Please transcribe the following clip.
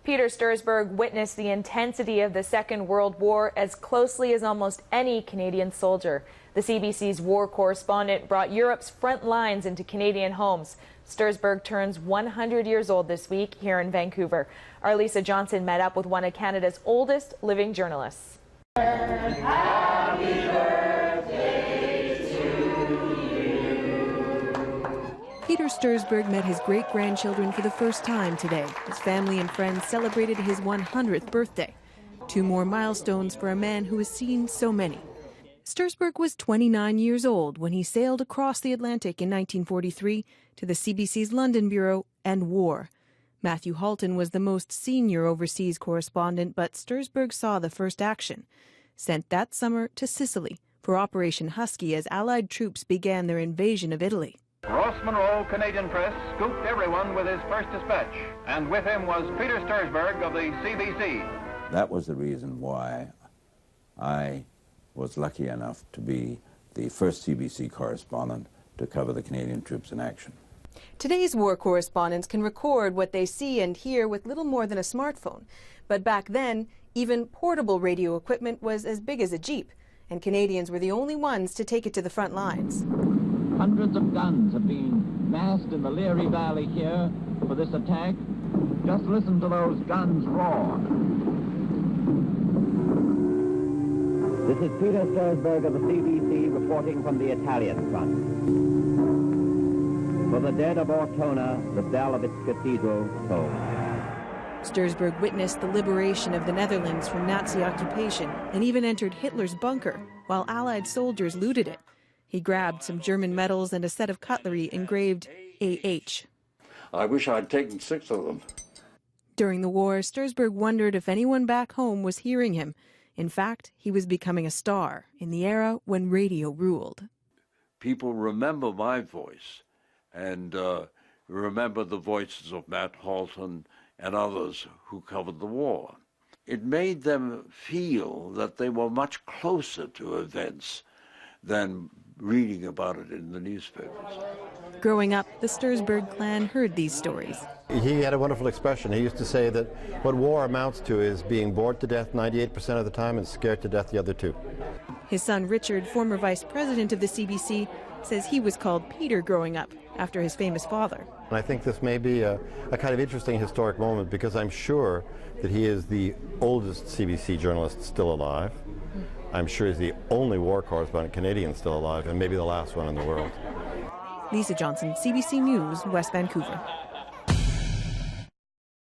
Peter Stursberg witnessed the intensity of the Second World War as closely as almost any Canadian soldier. The CBC's war correspondent brought Europe's front lines into Canadian homes. Stursberg turns 100 years old this week here in Vancouver. Our Lisa Johnson met up with one of Canada's oldest living journalists. Happy birthday to you. Peter Stursberg met his great-grandchildren for the first time today. His family and friends celebrated his 100th birthday. 2 more milestones for a man who has seen so many. Stursberg was 29 years old when he sailed across the Atlantic in 1943 to the CBC's London bureau and war. Matthew Halton was the most senior overseas correspondent, but Stursberg saw the first action. Sent that summer to Sicily for Operation Husky as Allied troops began their invasion of Italy. Ross Monroe, Canadian press, scooped everyone with his first dispatch, and with him was Peter Stursberg of the CBC. That was the reason why I was lucky enough to be the first CBC correspondent to cover the Canadian troops in action. Today's war correspondents can record what they see and hear with little more than a smartphone. But back then, even portable radio equipment was as big as a Jeep, and Canadians were the only ones to take it to the front lines. Hundreds of guns have been massed in the Leary Valley here for this attack. Just listen to those guns roar. This is Peter Stursberg of the CBC reporting from the Italian front. For the dead of Ortona, the bell of its cathedral tolled. Stursberg witnessed the liberation of the Netherlands from Nazi occupation and even entered Hitler's bunker while Allied soldiers looted it. He grabbed some German medals and a set of cutlery engraved AH. I wish I'd taken 6 of them. During the war, Stursberg wondered if anyone back home was hearing him. In fact, he was becoming a star in the era when radio ruled. People remember my voice and remember the voices of Matt Halton and others who covered the war. It made them feel that they were much closer to events than reading about it in the newspapers. Growing up, the Stursberg clan heard these stories. He had a wonderful expression. He used to say that what war amounts to is being bored to death 98% of the time and scared to death the other 2. His son Richard, former vice president of the CBC, says he was called Peter growing up after his famous father. And I think this may be a kind of interesting historic moment because I'm sure that he is the oldest CBC journalist still alive. I'm sure he's the only war correspondent Canadian still alive, and maybe the last one in the world. Lisa Johnson, CBC News, West Vancouver.